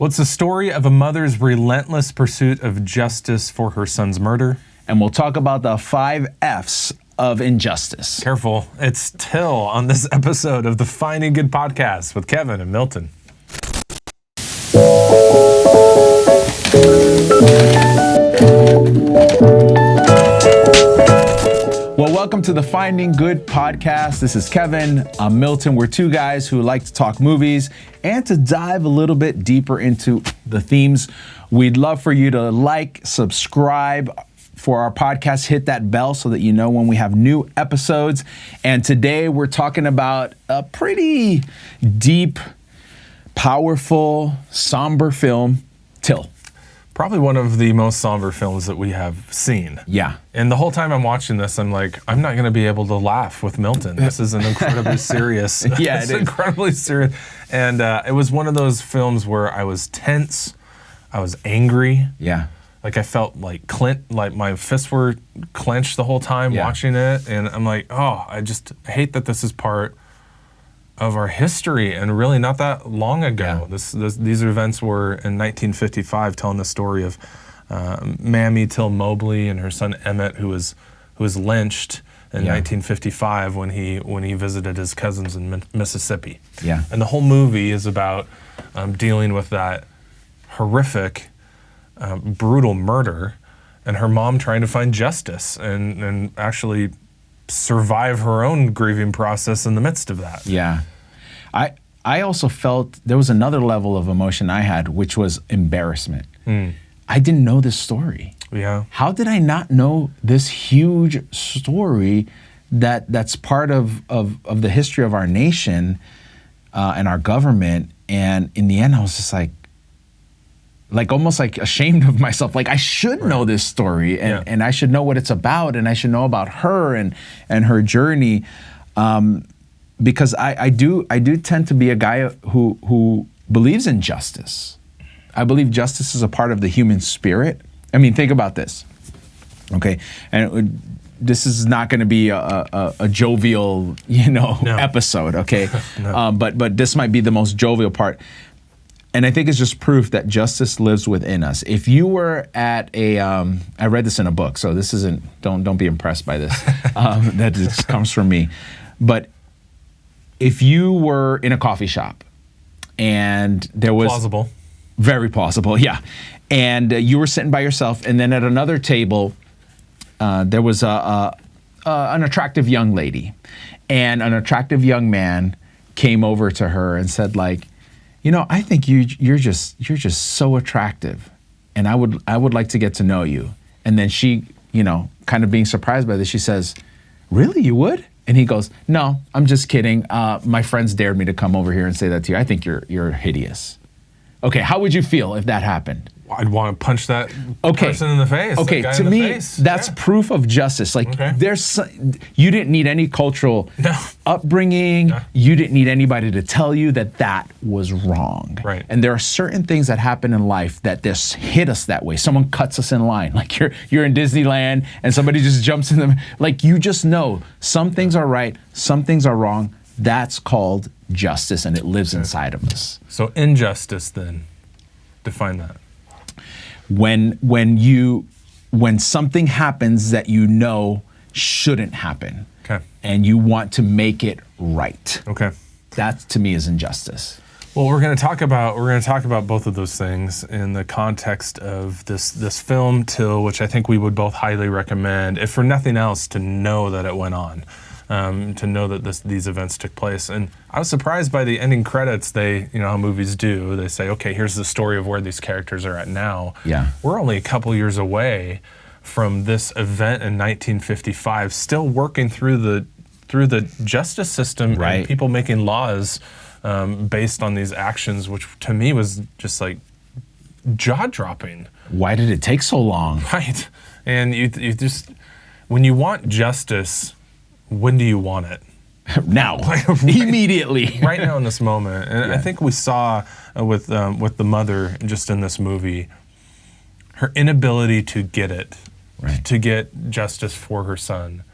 Well, it's the story of a mother's relentless pursuit of justice for her son's murder. And we'll talk about the 5 F's of injustice. Careful, it's Till on this episode of the Finding Good podcast with Kevin and Milton. Well, welcome to the Finding Good podcast. This is Kevin. I'm Milton. We're two guys who like to talk movies and to dive a little bit deeper into the themes. We'd love for you to like, subscribe for our podcast, hit that bell so that you know when we have new episodes. And today we're talking about a pretty deep, powerful, somber film, Till. Probably one of the most somber films that we have seen. Yeah. And the whole time I'm watching this, I'm like, I'm not going to be able to laugh with Milton. This is an incredibly serious. Yeah, it's incredibly serious. And it was one of those films where I was tense, I was angry. Yeah. Like I felt like my fists were clenched the whole time watching it. And I'm like, oh, I hate that this is part of our history and really not that long ago. Yeah. These events were in 1955, telling the story of Mamie Till-Mobley and her son Emmett, who was lynched in 1955 when he visited his cousins in Mississippi. Yeah. And the whole movie is about dealing with that horrific, brutal murder, and her mom trying to find justice and actually survive her own grieving process in the midst of that. Yeah. I also felt there was another level of emotion I had, which was embarrassment. I didn't know this story. Yeah. How did I not know this huge story that's part of the history of our nation and our government? And in the end, I was just like almost like ashamed of myself. Like I should know this story and I should know what it's about and I should know about her and her journey. Because I do tend to be a guy who believes in justice. I believe justice is a part of the human spirit. I mean, think about this, okay? And this is not going to be a jovial, episode, okay? No. But this might be the most jovial part. And I think it's just proof that justice lives within us. If you were at I read this in a book, so this isn't, don't be impressed by this. That just comes from me. But if you were in a coffee shop and there was... Plausible. Very plausible, yeah. And you were sitting by yourself, and then at another table, there was an attractive young lady. And an attractive young man came over to her and said, like, I think you're just so attractive, and I would like to get to know you. And then she, kind of being surprised by this, she says, "Really, you would?" And he goes, "No, I'm just kidding. My friends dared me to come over here and say that to you. I think you're hideous." Okay, how would you feel if that happened? I'd want to punch that person in the face. Okay, to me, that's proof of justice. Like, you didn't need any cultural upbringing. No. You didn't need anybody to tell you that was wrong. Right. And there are certain things that happen in life that just hit us that way. Someone cuts us in line. Like you're in Disneyland and somebody just jumps in them. Like you just know some things are right, some things are wrong. That's called justice, and it lives inside of us. So injustice, then, define that. When something happens that shouldn't happen, and you want to make it right, that to me is injustice. Well, we're going to talk about both of those things in the context of this film Till, which I think we would both highly recommend, if for nothing else, to know that it went on. To know that these events took place. And I was surprised by the ending credits. They, how movies do, they say, okay, here's the story of where these characters are at now. Yeah. We're only a couple years away from this event in 1955, still working through the justice system and people making laws based on these actions, which to me was just like jaw-dropping. Why did it take so long? Right. And you just, when you want justice, when do you want it? Now, immediately. Right now in this moment. And I think we saw with the mother just in this movie, her inability to get it, to get justice for her son.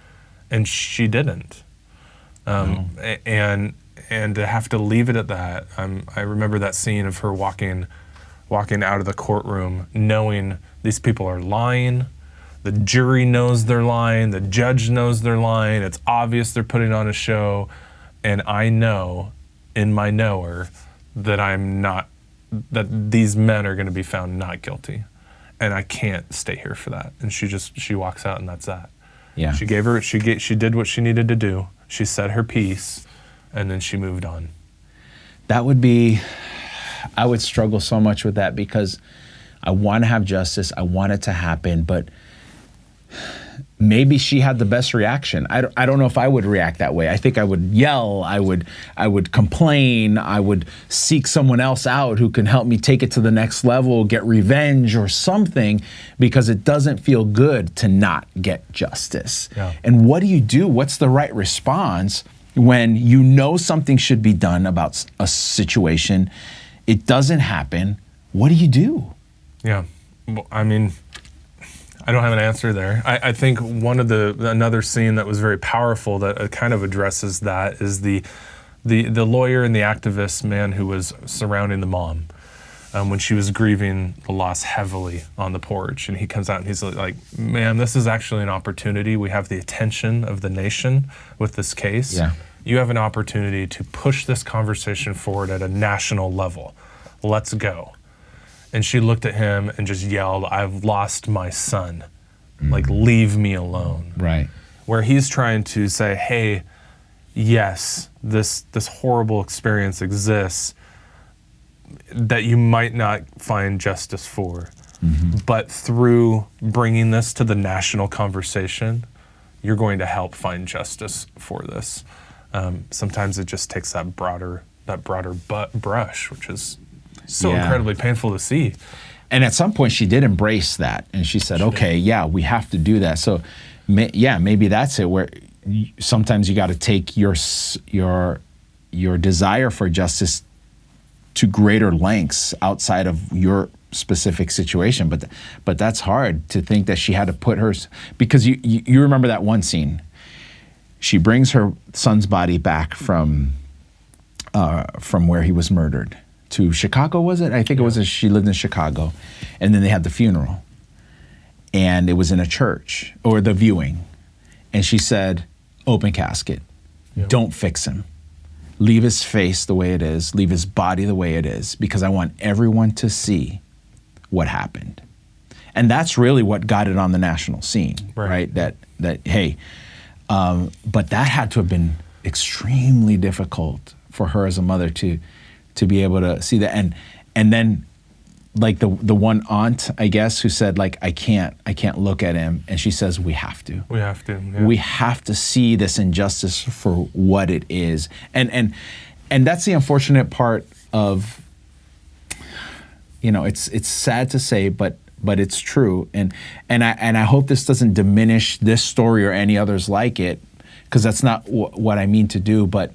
And she didn't. And to have to leave it at that. I remember that scene of her walking walking out of the courtroom knowing these people are lying. The jury knows they're lying. The judge knows they're lying. It's obvious they're putting on a show. And I know in my knower that that these men are going to be found not guilty. And I can't stay here for that. And she walks out, and that's that. Yeah. She did what she needed to do. She said her piece, and then she moved on. That would be, I would struggle so much with that because I want to have justice. I want it to happen, but maybe she had the best reaction. I don't know if I would react that way. I think I would yell. I would complain. I would seek someone else out who can help me take it to the next level, get revenge or something, because it doesn't feel good to not get justice. Yeah. And what do you do? What's the right response when you know something should be done about a situation? It doesn't happen. What do you do? Yeah. Well, I mean, I don't have an answer there. I think another scene that was very powerful that kind of addresses that is the lawyer and the activist man who was surrounding the mom when she was grieving the loss heavily on the porch. And he comes out and he's like, "Ma'am, this is actually an opportunity. We have the attention of the nation with this case. Yeah. You have an opportunity to push this conversation forward at a national level. Let's go." And she looked at him and just yelled, "I've lost my son. Like, leave me alone." Right. Where he's trying to say, hey, yes, this horrible experience exists that you might not find justice for. But through bringing this to the national conversation, you're going to help find justice for this. Sometimes it just takes that broader brush, which is so incredibly painful to see. And at some point she did embrace that, and she said, okay, yeah, we have to do that. So maybe that's it, where sometimes you got to take your desire for justice to greater lengths outside of your specific situation. But that's hard to think that she had to put hers, because you remember that one scene. She brings her son's body back from where he was murdered to Chicago, was it? I think it was. She lived in Chicago, and then they had the funeral, and it was in a church, or the viewing, and she said, "Open casket, don't fix him, leave his face the way it is, leave his body the way it is, because I want everyone to see what happened." And that's really what got it on the national scene, right? That hey, but that had to have been extremely difficult for her as a mother to be able to see that, and then like the one aunt, I guess, who said, like, I can't look at him, and she says, we have to we have to see this injustice for what it is. And that's the unfortunate part of, it's sad to say, but it's true, and I hope this doesn't diminish this story or any others like it, because that's not what I mean to do. But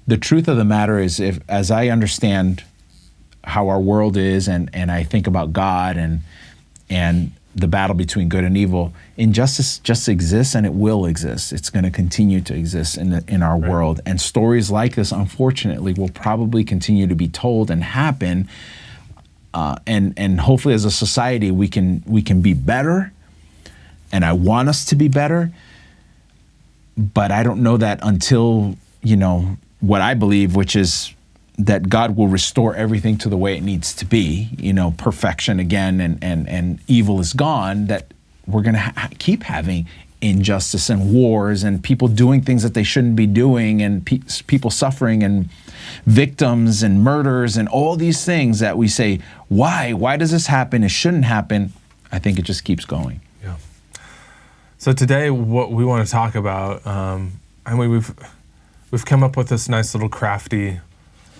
the truth of the matter is, as I understand how our world is, and I think about God and the battle between good and evil, injustice just exists, and it will exist. It's going to continue to exist in our world. And stories like this, unfortunately, will probably continue to be told and happen. And hopefully, as a society, we can be better. And I want us to be better. But I don't know that until, what I believe, which is that God will restore everything to the way it needs to be, perfection again, and evil is gone, that we're going to keep having injustice and wars and people doing things that they shouldn't be doing, and people suffering, and victims and murders and all these things that we say, why does this happen? It shouldn't happen. I think it just keeps going. Yeah. So today, what we want to talk about, we've come up with this nice little crafty,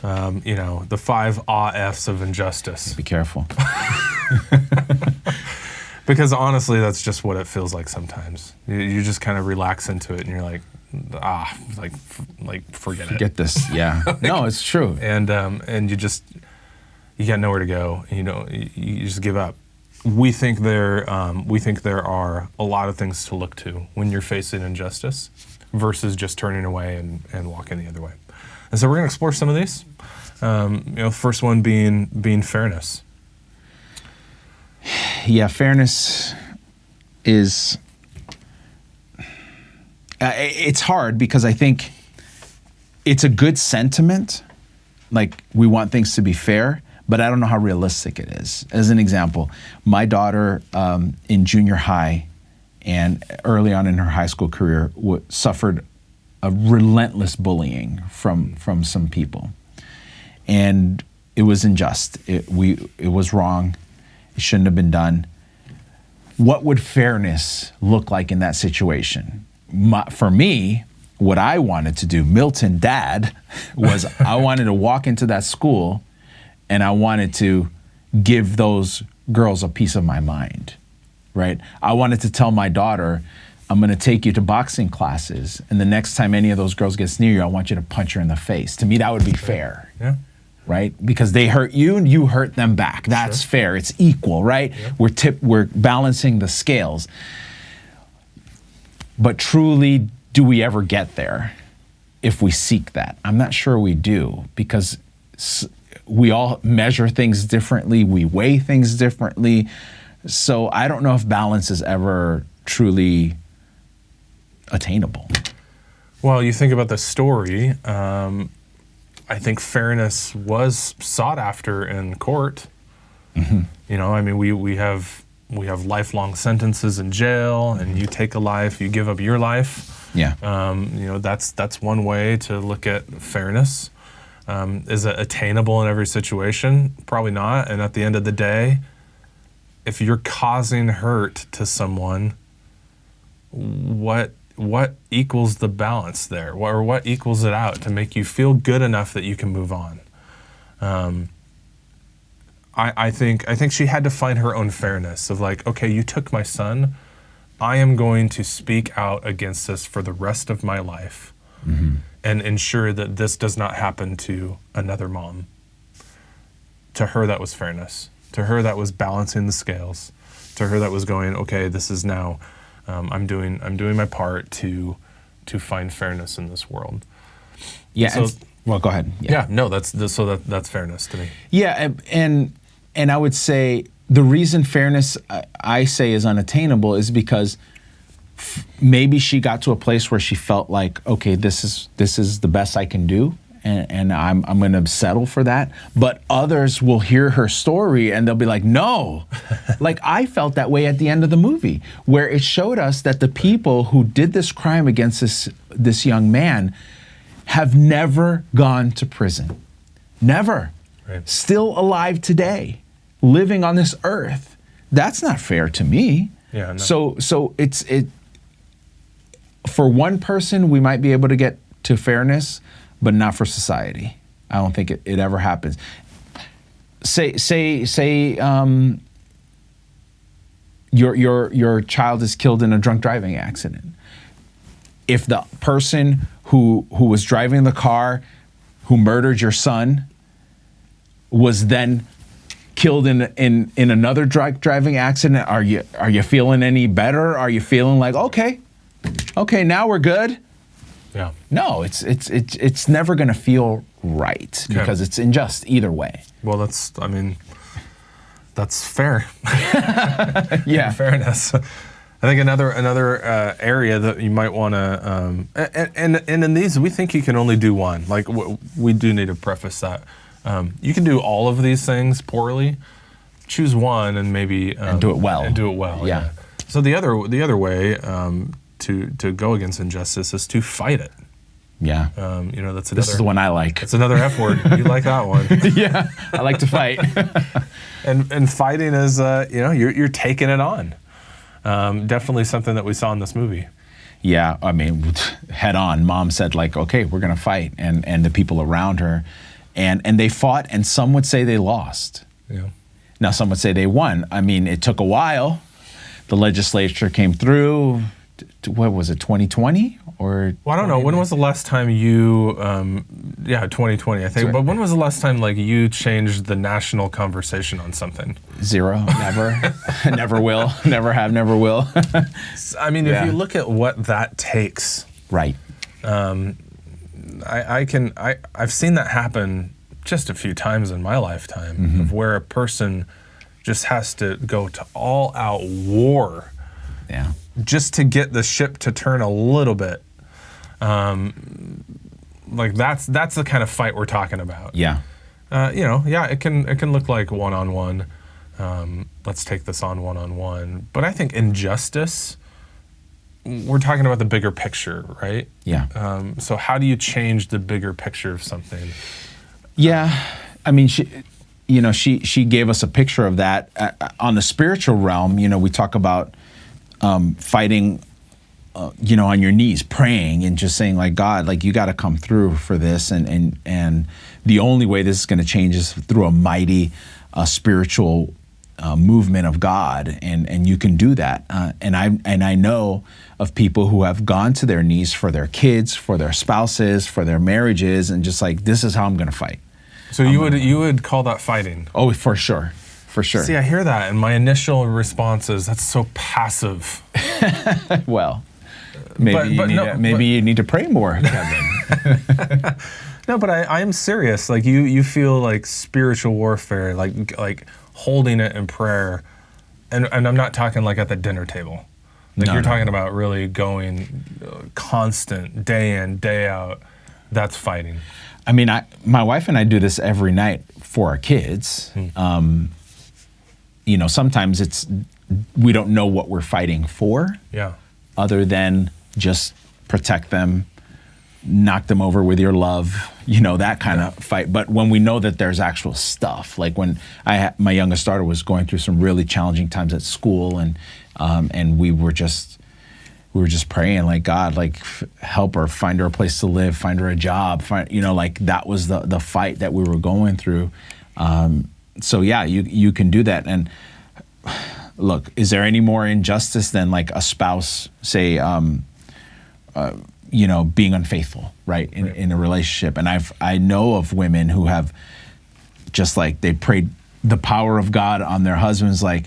the 5 F's of injustice. Be careful. Because honestly, that's just what it feels like sometimes. You just kind of relax into it, and you're like, forget it. Forget this. Yeah. No, it's true. And you got nowhere to go. You just give up. We think there are a lot of things to look to when you're facing injustice, versus just turning away and walking the other way. And so we're going to explore some of these. First one being fairness. Yeah, fairness is, it's hard because I think it's a good sentiment. Like, we want things to be fair, but I don't know how realistic it is. As an example, my daughter in junior high and early on in her high school career suffered a relentless bullying from some people. And it was unjust. It was wrong. It shouldn't have been done. What would fairness look like in that situation? For me, what I wanted to do, Milton, Dad, was I wanted to walk into that school and I wanted to give those girls a piece of my mind, right? I wanted to tell my daughter, I'm going to take you to boxing classes, and the next time any of those girls gets near you, I want you to punch her in the face. To me, that would be fair. Yeah. Right? Because they hurt you and you hurt them back. That's fair. It's equal, right? Yeah. We're balancing the scales. But truly, do we ever get there if we seek that? I'm not sure we do, because we all measure things differently. We weigh things differently. So I don't know if balance is ever truly attainable. Well, you think about the story. I think fairness was sought after in court. Mm-hmm. You know, I mean, we have lifelong sentences in jail, and you take a life, you give up your life. Yeah. You know, that's one way to look at fairness. Is it attainable in every situation? Probably not. And at the end of the day, if you're causing hurt to someone, what equals the balance there, or what equals it out to make you feel good enough that you can move on? I think she had to find her own fairness of like, okay, you took my son, I am going to speak out against this for the rest of my life, and ensure that this does not happen to another mom. To her, that was fairness. To her, that was balancing the scales. To her, that was going, okay, this is now. I'm doing my part to find fairness in this world. Yeah. So, well, go ahead. Yeah. No, that's fairness to me. Yeah, and I would say the reason fairness I say is unattainable is because maybe she got to a place where she felt like, okay, this is the best I can do, and I'm going to settle for that. But others will hear her story and they'll be like, no. Like, I felt that way at the end of the movie, where it showed us that the people who did this crime against this young man have never gone to prison. Never. Right. Still alive today, living on this earth. That's not fair to me. Yeah. No. So it's for one person, we might be able to get to fairness, but not for society. I don't think it ever happens. Say your child is killed in a drunk driving accident. If the person who was driving the car, who murdered your son, was then killed in another drunk driving accident, are you feeling any better? Are you feeling like, okay, now we're good? Yeah. No, it's never going to feel right because it's unjust either way. Well, that's fair. Yeah. Fairness. I think another area that you might want to, and in these, we think you can only do one. Like, we do need to preface that. You can do all of these things poorly. Choose one and maybe and do it well. And do it well. Yeah. So the other way to go against injustice is to fight it. Yeah. That's another. This is the one I like. It's another F word. You like that one? Yeah. I like to fight. and fighting is you're taking it on. Definitely something that we saw in this movie. Yeah, I mean, head on. Mom said, like, okay, we're gonna fight, and the people around her, and they fought, and some would say they lost. Yeah. Now some would say they won. I mean, it took a while. The legislature came through. What was it, 2020 or? Well, I don't know. When was the last time you? 2020, I think. Right. But when was the last time like you changed the national conversation on something? Zero. Never. Never will. Never have. Never will. I mean, Yeah. if you look at what that takes, Right. I've seen that happen just a few times in my lifetime, of where a person just has to go to all out war Yeah. just to get the ship to turn a little bit. Like that's the kind of fight we're talking about. Yeah. It can look like one-on-one. Let's take this on one-on-one. But I think injustice, we're talking about the bigger picture, right? Yeah. So how do you change the bigger picture of something? Yeah. I mean, she gave us a picture of that. On the spiritual realm, we talk about fighting, on your knees, praying and just saying like, God, like you got to come through for this. And the only way this is going to change is through a mighty spiritual movement of God. And you can do that. And I know of people who have gone to their knees for their kids, for their spouses, for their marriages, and just like, this is how I'm going to fight. So you would call that fighting? Oh, for sure. For sure. See, I hear that, and my initial response is, that's so passive. Well, maybe you need to pray more, Kevin. No, but I am serious. Like you feel like spiritual warfare, like holding it in prayer, and I'm not talking like at the dinner table. Like you're talking about really going constant, day in, day out. That's fighting. I mean, my wife and I do this every night for our kids. Sometimes we don't know what we're fighting for. Yeah. Other than just protect them, knock them over with your love, that kind of fight. But when we know that there's actual stuff, like when my youngest daughter was going through some really challenging times at school, and we were just praying like, God, like help her, find her a place to live, find her a job, like that was the fight that we were going through. So yeah, you can do that. And look, is there any more injustice than like a spouse, say, being unfaithful, right? In a relationship? And I know of women who have just like, they prayed the power of God on their husbands, like,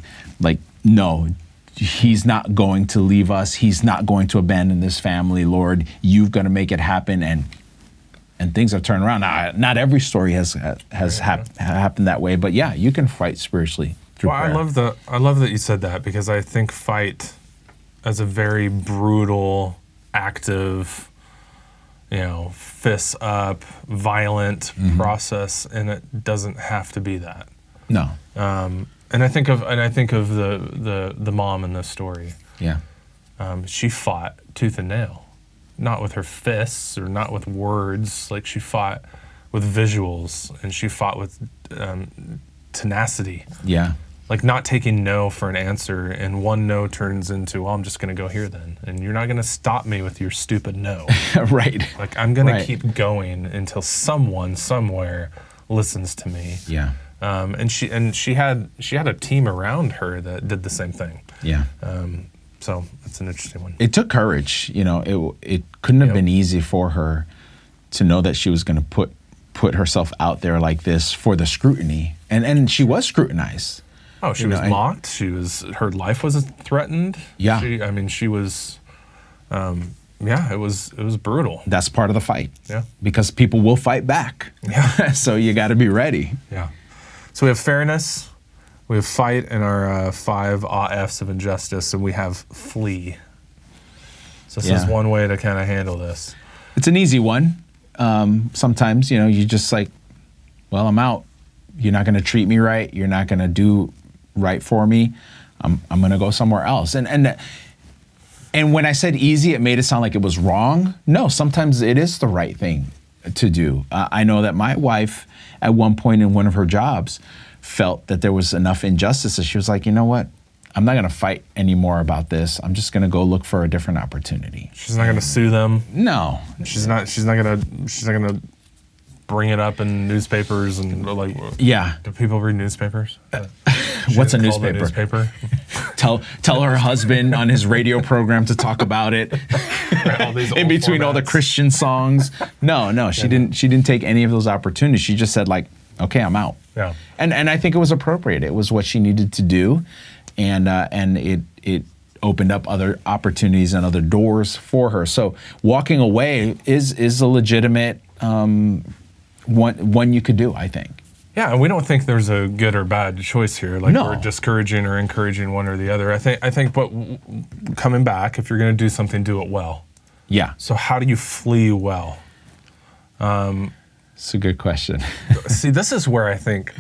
no, he's not going to leave us. He's not going to abandon this family, Lord. You've got to make it happen. And things have turned around. Now, not every story has happened that way, but yeah, you can fight spiritually through prayer. I love that you said that, because I think fight as a very brutal, active, fists up, violent process, and it doesn't have to be that. No. And I think of the mom in this story. Yeah. She fought tooth and nail. Not with her fists or not with words. Like she fought with visuals, and she fought with tenacity. Yeah. Like not taking no for an answer, and one no turns into, well, I'm just going to go here then. And you're not going to stop me with your stupid no. Right. Like I'm going to keep going until someone somewhere listens to me. Yeah. And she had a team around her that did the same thing. Yeah. So it's an interesting one. It took courage. It couldn't have been easy for her to know that she was going to put herself out there like this for the scrutiny, and she was scrutinized. Oh, she was mocked. Her life was threatened. Yeah. She was. It was brutal. That's part of the fight. Yeah. Because people will fight back. Yeah. So you got to be ready. Yeah. So we have fairness. We have fight in our 5 F's of injustice, and we have flee. So this is one way to kind of handle this. It's an easy one. Sometimes, you just like, well, I'm out. You're not going to treat me right. You're not going to do right for me. I'm going to go somewhere else. And when I said easy, it made it sound like it was wrong. No, sometimes it is the right thing to do. I know that my wife, at one point in one of her jobs, felt that there was enough injustice that she was like, you know what? I'm not going to fight anymore about this. I'm just going to go look for a different opportunity. She's not going to sue them. No. She's not going to bring it up in newspapers and like. Yeah. Do people read newspapers? What's a newspaper? Tell her husband on his radio program to talk about it. In between all the Christian songs. No, she didn't take any of those opportunities. She just said like, okay, I'm out. Yeah. And I think it was appropriate. It was what she needed to do, and it opened up other opportunities and other doors for her. So walking away is a legitimate one you could do, I think. Yeah, and we don't think there's a good or bad choice here. Like No. we're discouraging or encouraging one or the other. I think, but coming back, if you're going to do something, do it well. Yeah. So how do you flee well? It's a good question. See, this is where I think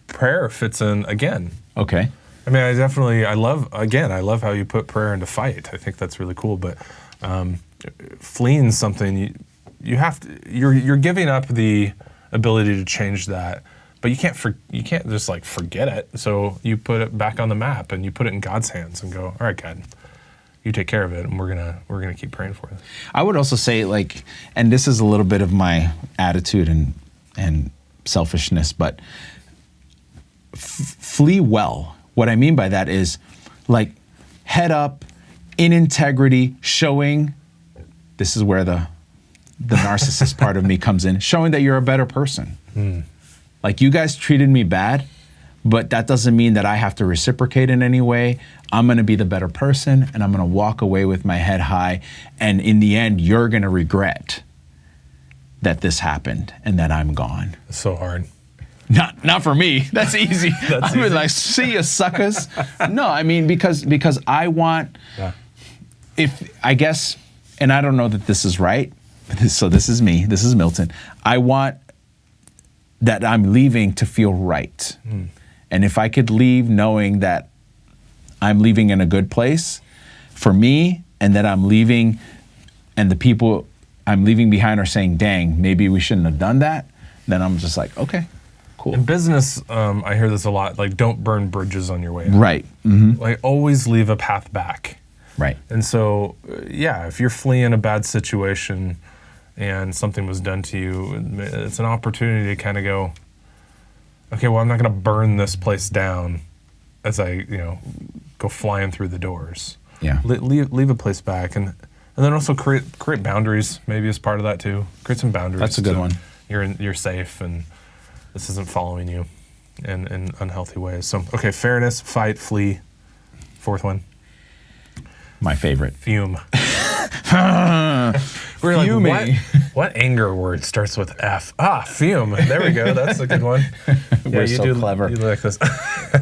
prayer fits in again. Okay. I mean, I love how you put prayer into fight. I think that's really cool. But fleeing something, you're giving up the ability to change that. But you can't just like forget it. So you put it back on the map and you put it in God's hands and go, all right, God, you take care of it, and we're gonna keep praying for it. I would also say, like, and this is a little bit of my attitude and selfishness, but flee well. What I mean by that is, like, head up, in integrity, showing. This is where the narcissist part of me comes in, showing that you're a better person. Like, you guys treated me bad, but that doesn't mean that I have to reciprocate in any way. I'm going to be the better person, and I'm going to walk away with my head high. And in the end, you're going to regret that this happened and that I'm gone. It's so hard. Not for me. That's easy. That's I mean, easy. like, see you suckers. No, I mean, because I want, if I guess, and I don't know that this is right. So this is me. This is Milton. I want that I'm leaving to feel right. And if I could leave knowing that I'm leaving in a good place for me, and that I'm leaving and the people I'm leaving behind are saying, dang, maybe we shouldn't have done that, then I'm just like, okay, cool. In business, I hear this a lot, like, don't burn bridges on your way out. Right. Like, always leave a path back. Right. And so, if you're fleeing a bad situation and something was done to you, it's an opportunity to kind of go, okay, well, I'm not going to burn this place down as I, go flying through the doors. Yeah. Leave a place back, and then also create boundaries. Maybe as part of that too. Create some boundaries. That's a good one. You're safe, and this isn't following you in unhealthy ways. So, okay, fairness, fight, flee. Fourth one. My favorite. Fume. We're like, Fuming. what anger word starts with F? Fume. There we go. That's a good one. We're so clever. You like this.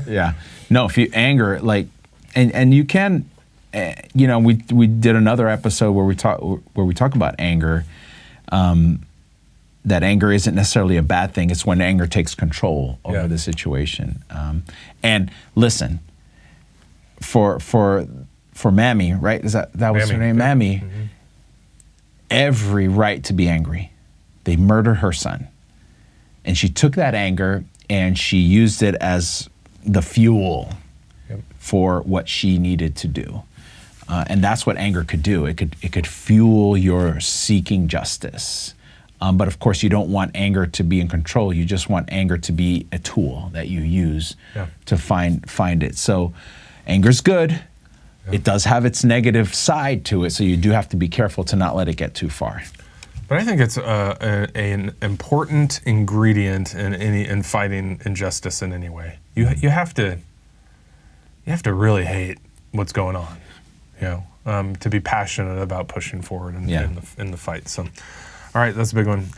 Yeah. No, if you anger, like, and you can, we did another episode where we talk about anger. That anger isn't necessarily a bad thing. It's when anger takes control over the situation. And listen, for Mamie, right? Is that was her name? Mamie. Mm-hmm. Every right to be angry. They murdered her son. And she took that anger and she used it as the fuel for what she needed to do. And that's what anger could do. It could fuel your seeking justice. But of course, you don't want anger to be in control. You just want anger to be a tool that you use to find it. So anger's good. It does have its negative side to it, so you do have to be careful to not let it get too far. But I think it's an important ingredient in fighting injustice in any way. You have to really hate what's going on, to be passionate about pushing forward in the fight. So, all right, that's a big one.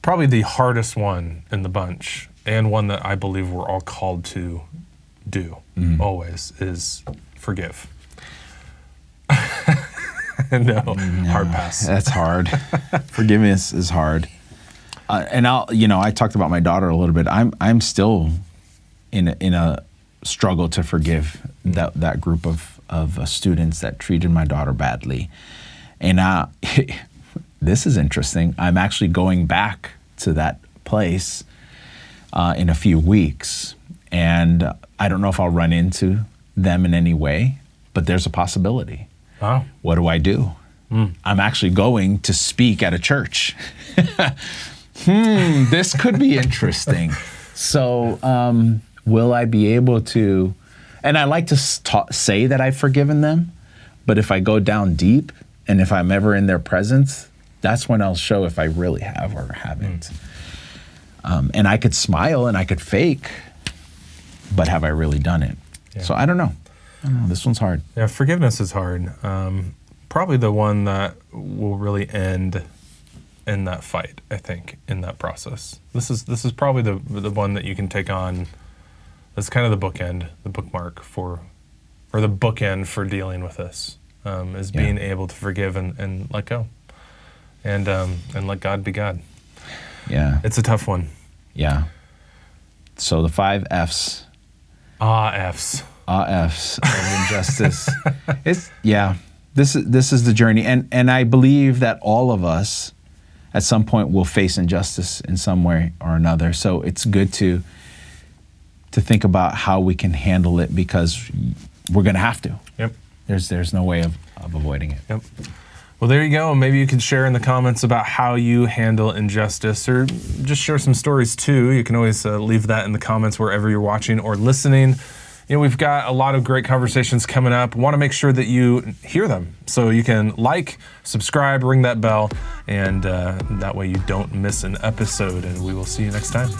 Probably the hardest one in the bunch, and one that I believe we're all called to do always, is forgive. No, hard pass. That's hard. Forgiveness is hard. And I talked about my daughter a little bit. I'm still in a struggle to forgive that group of students that treated my daughter badly. And this is interesting. I'm actually going back to that place in a few weeks, and I don't know if I'll run into them in any way, but there's a possibility. Oh. What do I do? I'm actually going to speak at a church. This could be interesting. So will I be able to, and I like to say that I've forgiven them, but if I go down deep and if I'm ever in their presence, that's when I'll show if I really have or haven't. And I could smile and I could fake, but have I really done it? Yeah. So I don't know. This one's hard. Yeah, forgiveness is hard. Probably the one that will really end in that fight, I think, in that process. This is probably the one that you can take on. That's kind of the bookend, the bookmark for, or the bookend for dealing with this, is being able to forgive and let go, and let God be God. Yeah. It's a tough one. Yeah. So the 5 F's. F's. F's of injustice. This is the journey, and I believe that all of us at some point will face injustice in some way or another. So it's good to think about how we can handle it, because we're going to have to. Yep. There's no way of avoiding it. Yep. Well, there you go. Maybe you can share in the comments about how you handle injustice, or just share some stories too. You can always leave that in the comments wherever you're watching or listening. We've got a lot of great conversations coming up. Want to make sure that you hear them, so you can like, subscribe, ring that bell, and that way you don't miss an episode. And we will see you next time.